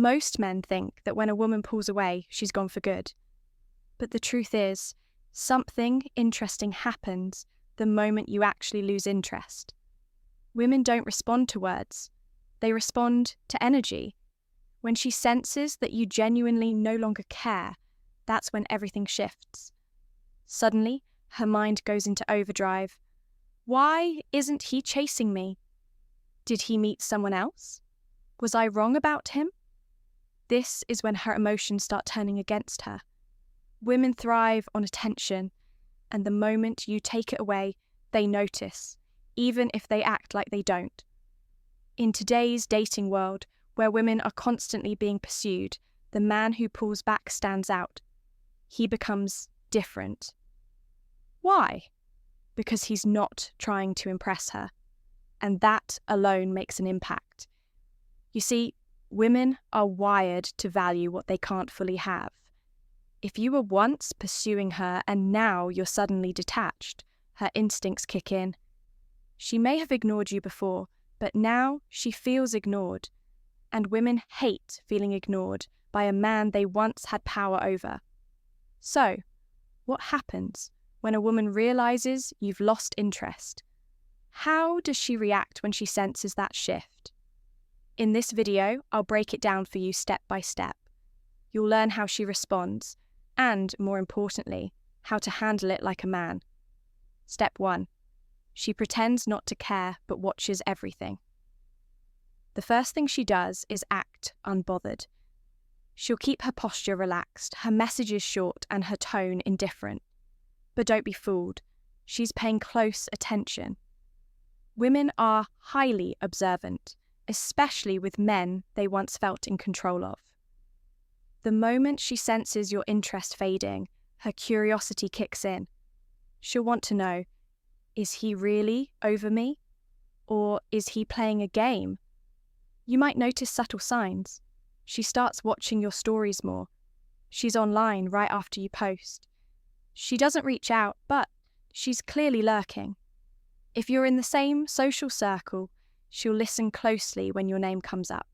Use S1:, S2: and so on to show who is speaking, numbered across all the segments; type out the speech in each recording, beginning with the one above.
S1: Most men think that when a woman pulls away, she's gone for good. But the truth is, something interesting happens the moment you actually lose interest. Women don't respond to words. They respond to energy. When she senses that you genuinely no longer care, that's when everything shifts. Suddenly, her mind goes into overdrive. Why isn't he chasing me? Did he meet someone else? Was I wrong about him? This is when her emotions start turning against her. Women thrive on attention, and the moment you take it away, they notice, even if they act like they don't. In today's dating world, where women are constantly being pursued, the man who pulls back stands out. He becomes different. Why? Because he's not trying to impress her, and that alone makes an impact. You see, women are wired to value what they can't fully have. If you were once pursuing her and now you're suddenly detached, her instincts kick in. She may have ignored you before, but now she feels ignored. And women hate feeling ignored by a man they once had power over. So, what happens when a woman realizes you've lost interest? How does she react when she senses that shift? In this video, I'll break it down for you step by step. You'll learn how she responds, and, more importantly, how to handle it like a man. Step 1. She pretends not to care but watches everything. The first thing she does is act unbothered. She'll keep her posture relaxed, her messages short, and her tone indifferent. But don't be fooled. She's paying close attention. Women are highly observant, especially with men they once felt in control of. The moment she senses your interest fading, her curiosity kicks in. She'll want to know, is he really over me? Or is he playing a game? You might notice subtle signs. She starts watching your stories more. She's online right after you post. She doesn't reach out, but she's clearly lurking. If you're in the same social circle, she'll listen closely when your name comes up.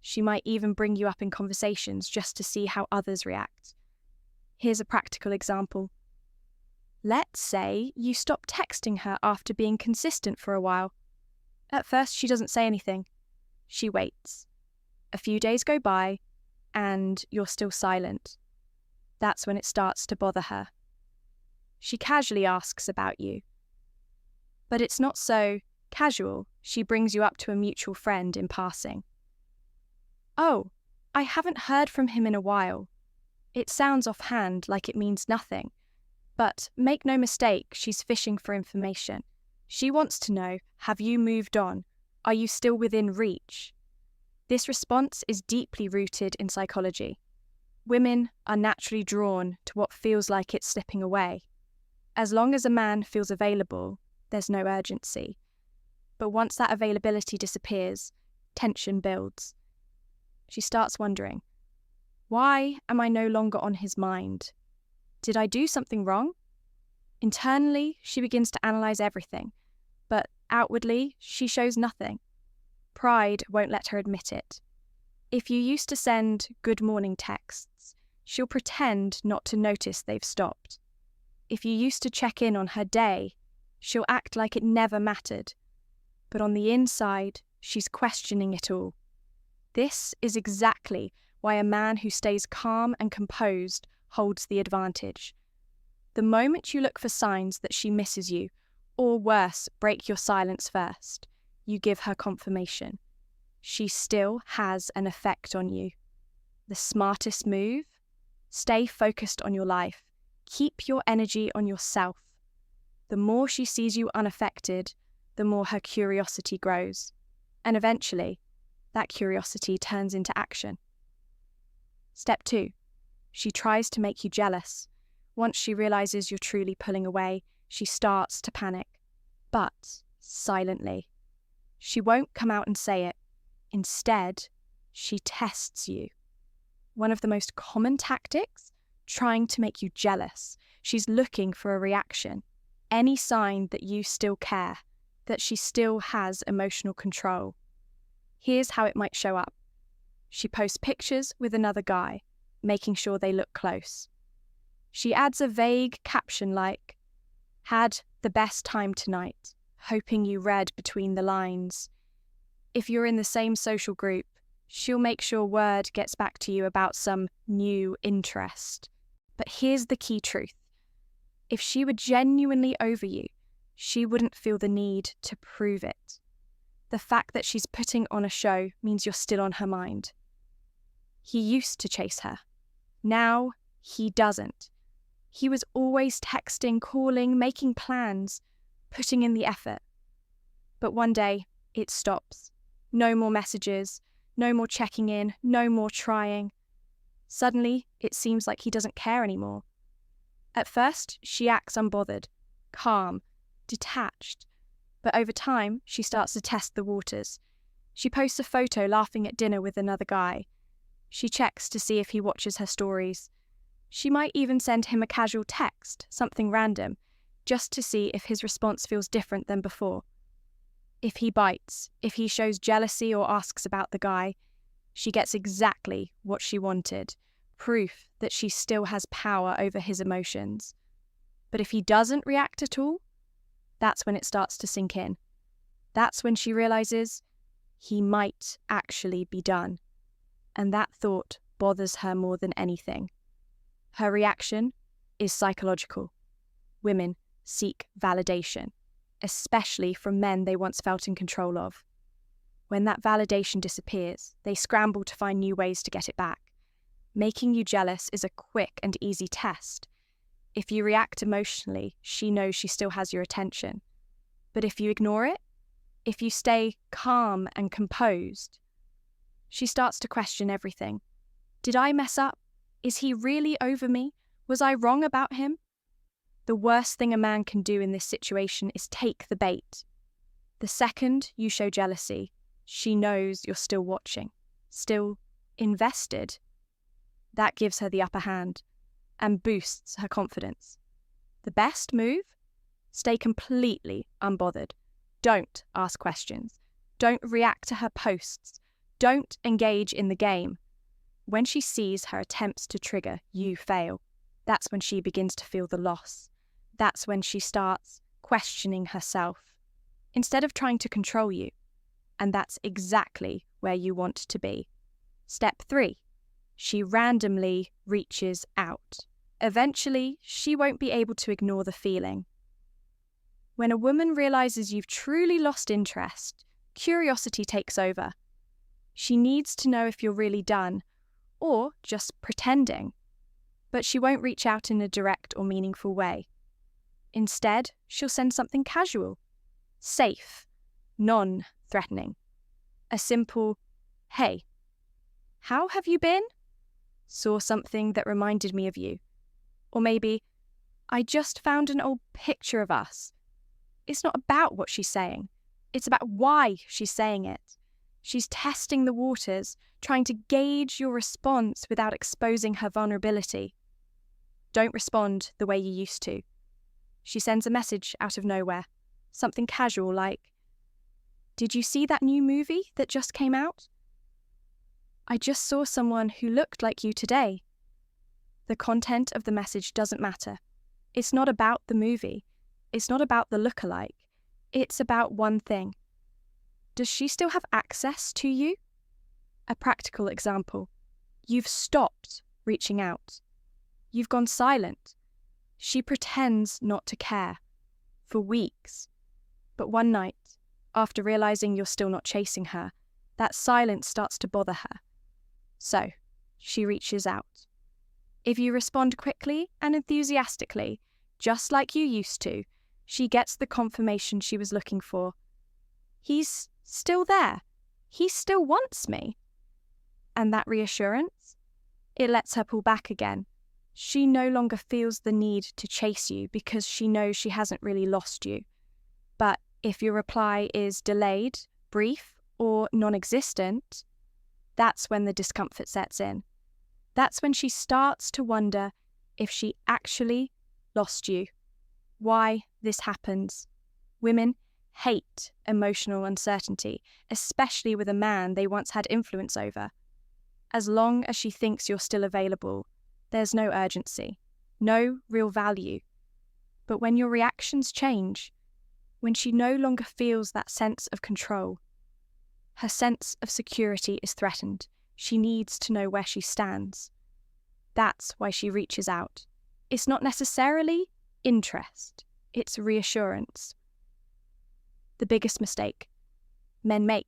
S1: She might even bring you up in conversations just to see how others react. Here's a practical example. Let's say you stop texting her after being consistent for a while. At first, she doesn't say anything. She waits. A few days go by, and you're still silent. That's when it starts to bother her. She casually asks about you. But it's not so casual. She brings you up to a mutual friend in passing. Oh, I haven't heard from him in a while. It sounds offhand, like it means nothing. But make no mistake, she's fishing for information. She wants to know, have you moved on? Are you still within reach? This response is deeply rooted in psychology. Women are naturally drawn to what feels like it's slipping away. As long as a man feels available, there's no urgency. But once that availability disappears, tension builds. She starts wondering, why am I no longer on his mind? Did I do something wrong? Internally, she begins to analyze everything, but outwardly, she shows nothing. Pride won't let her admit it. If you used to send good morning texts, she'll pretend not to notice they've stopped. If you used to check in on her day, she'll act like it never mattered. But on the inside, she's questioning it all. This is exactly why a man who stays calm and composed holds the advantage. The moment you look for signs that she misses you, or worse, break your silence first, you give her confirmation. She still has an effect on you. The smartest move? Stay focused on your life. Keep your energy on yourself. The more she sees you unaffected, the more her curiosity grows. And eventually, that curiosity turns into action. Step 2. She tries to make you jealous. Once she realizes you're truly pulling away, she starts to panic. But silently. She won't come out and say it. Instead, she tests you. One of the most common tactics? Trying to make you jealous. She's looking for a reaction. Any sign that you still care, that she still has emotional control. Here's how it might show up. She posts pictures with another guy, making sure they look close. She adds a vague caption like, "Had the best time tonight, hoping you read between the lines." If you're in the same social group, she'll make sure word gets back to you about some new interest. But here's the key truth. If she were genuinely over you, she wouldn't feel the need to prove it. The fact that she's putting on a show means you're still on her mind. He used to chase her. Now he doesn't. He was always texting, calling, making plans, putting in the effort. But one day, it stops. No more messages, no more checking in, no more trying. Suddenly, it seems like he doesn't care anymore. At first, she acts unbothered, calm, detached. But over time, she starts to test the waters. She posts a photo laughing at dinner with another guy. She checks to see if he watches her stories. She might even send him a casual text, something random, just to see if his response feels different than before. If he bites, if he shows jealousy or asks about the guy, she gets exactly what she wanted, proof that she still has power over his emotions. But if he doesn't react at all, that's when it starts to sink in. That's when she realizes he might actually be done. And that thought bothers her more than anything. Her reaction is psychological. Women seek validation, especially from men they once felt in control of. When that validation disappears, they scramble to find new ways to get it back. Making you jealous is a quick and easy test. If you react emotionally, she knows she still has your attention. But if you ignore it, if you stay calm and composed, she starts to question everything. Did I mess up? Is he really over me? Was I wrong about him? The worst thing a man can do in this situation is take the bait. The second you show jealousy, she knows you're still watching, still invested. That gives her the upper hand and boosts her confidence. The best move? Stay completely unbothered. Don't ask questions. Don't react to her posts. Don't engage in the game. When she sees her attempts to trigger you fail, that's when she begins to feel the loss. That's when she starts questioning herself, instead of trying to control you. And that's exactly where you want to be. Step 3. She randomly reaches out. Eventually, she won't be able to ignore the feeling. When a woman realizes you've truly lost interest, curiosity takes over. She needs to know if you're really done, or just pretending. But she won't reach out in a direct or meaningful way. Instead, she'll send something casual, safe, non-threatening. A simple, "Hey, how have you been? Saw something that reminded me of you." Or maybe, "I just found an old picture of us." It's not about what she's saying. It's about why she's saying it. She's testing the waters, trying to gauge your response without exposing her vulnerability. Don't respond the way you used to. She sends a message out of nowhere, something casual like, "Did you see that new movie that just came out? I just saw someone who looked like you today." The content of the message doesn't matter. It's not about the movie. It's not about the lookalike. It's about one thing. Does she still have access to you? A practical example. You've stopped reaching out. You've gone silent. She pretends not to care for weeks. But one night, after realizing you're still not chasing her, that silence starts to bother her. So, she reaches out. If you respond quickly and enthusiastically, just like you used to, she gets the confirmation she was looking for. He's still there. He still wants me. And that reassurance, it lets her pull back again. She no longer feels the need to chase you because she knows she hasn't really lost you. But if your reply is delayed, brief, or non-existent, that's when the discomfort sets in. That's when she starts to wonder if she actually lost you. Why this happens. Women hate emotional uncertainty, especially with a man they once had influence over. As long as she thinks you're still available, there's no urgency, no real value. But when your reactions change, when she no longer feels that sense of control, her sense of security is threatened. She needs to know where she stands. That's why she reaches out. It's not necessarily interest, it's reassurance. The biggest mistake men make.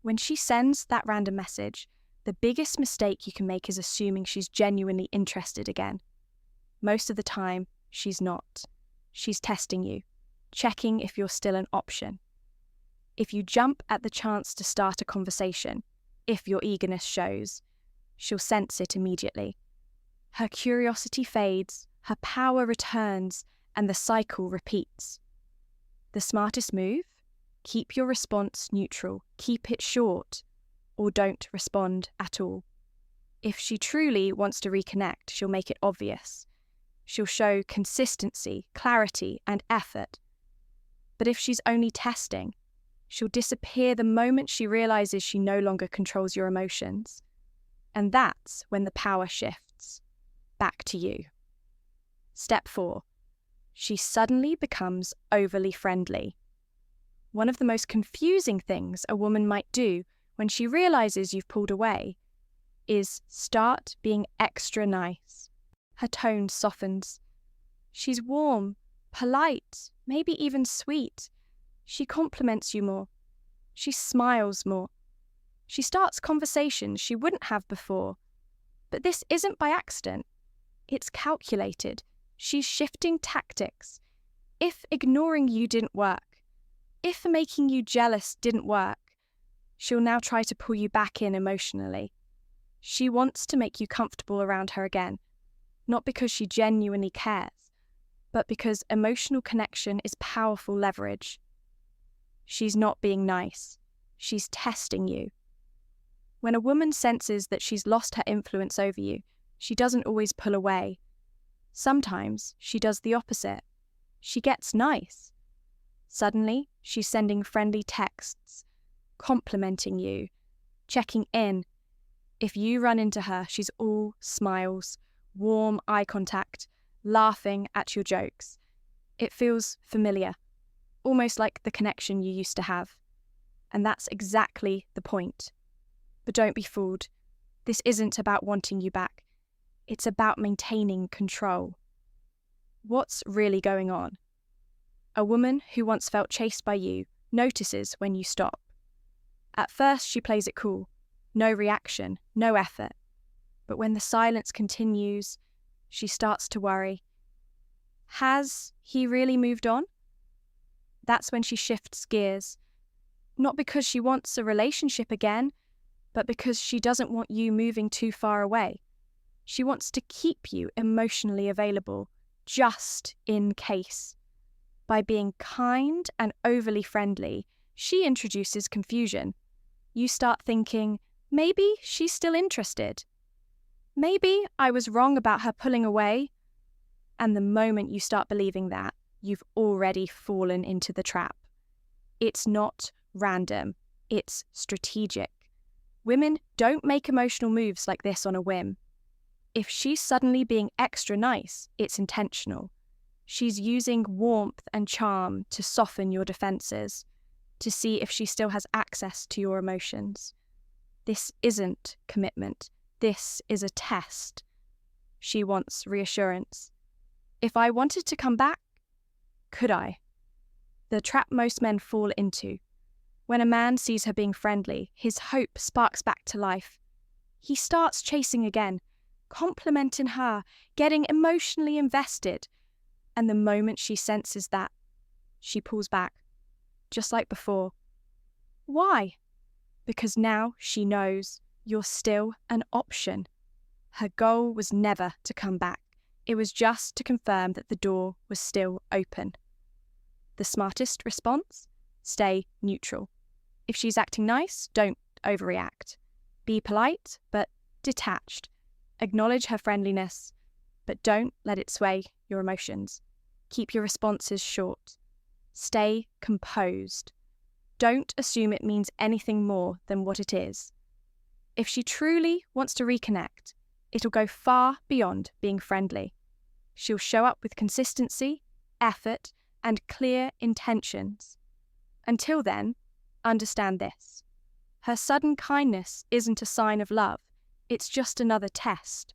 S1: When she sends that random message, the biggest mistake you can make is assuming she's genuinely interested again. Most of the time, she's not. She's testing you, checking if you're still an option. If you jump at the chance to start a conversation, if your eagerness shows, she'll sense it immediately. Her curiosity fades, her power returns, and the cycle repeats. The smartest move? Keep your response neutral, keep it short, or don't respond at all. If she truly wants to reconnect, she'll make it obvious. She'll show consistency, clarity, and effort. But if she's only testing, she'll disappear the moment she realizes she no longer controls your emotions. And that's when the power shifts back to you. Step 4. She suddenly becomes overly friendly. One of the most confusing things a woman might do when she realizes you've pulled away is start being extra nice. Her tone softens. She's warm, polite, maybe even sweet. She compliments you more. She smiles more. She starts conversations she wouldn't have before. But this isn't by accident. It's calculated. She's shifting tactics. If ignoring you didn't work, if making you jealous didn't work, she'll now try to pull you back in emotionally. She wants to make you comfortable around her again, not because she genuinely cares, but because emotional connection is powerful leverage. She's not being nice. She's testing you. When a woman senses that she's lost her influence over you, she doesn't always pull away. Sometimes she does the opposite. She gets nice. Suddenly, she's sending friendly texts, complimenting you, checking in. If you run into her, she's all smiles, warm eye contact, laughing at your jokes. It feels familiar, almost like the connection you used to have. And that's exactly the point. But don't be fooled. This isn't about wanting you back. It's about maintaining control. What's really going on? A woman who once felt chased by you notices when you stop. At first, she plays it cool. No reaction, no effort. But when the silence continues, she starts to worry. Has he really moved on? That's when she shifts gears. Not because she wants a relationship again, but because she doesn't want you moving too far away. She wants to keep you emotionally available, just in case. By being kind and overly friendly, she introduces confusion. You start thinking, maybe she's still interested. Maybe I was wrong about her pulling away. And the moment you start believing that, you've already fallen into the trap. It's not random, it's strategic. Women don't make emotional moves like this on a whim. If she's suddenly being extra nice, it's intentional. She's using warmth and charm to soften your defenses, to see if she still has access to your emotions. This isn't commitment. This is a test. She wants reassurance. If I wanted to come back, could I? The trap most men fall into. When a man sees her being friendly, his hope sparks back to life. He starts chasing again, complimenting her, getting emotionally invested. And the moment she senses that, she pulls back, just like before. Why? Because now she knows you're still an option. Her goal was never to come back. It was just to confirm that the door was still open. The smartest response? Stay neutral. If she's acting nice, don't overreact. Be polite, but detached. Acknowledge her friendliness, but don't let it sway your emotions. Keep your responses short. Stay composed. Don't assume it means anything more than what it is. If she truly wants to reconnect, it'll go far beyond being friendly. She'll show up with consistency, effort, and clear intentions. Until then, understand this. Her sudden kindness isn't a sign of love, it's just another test.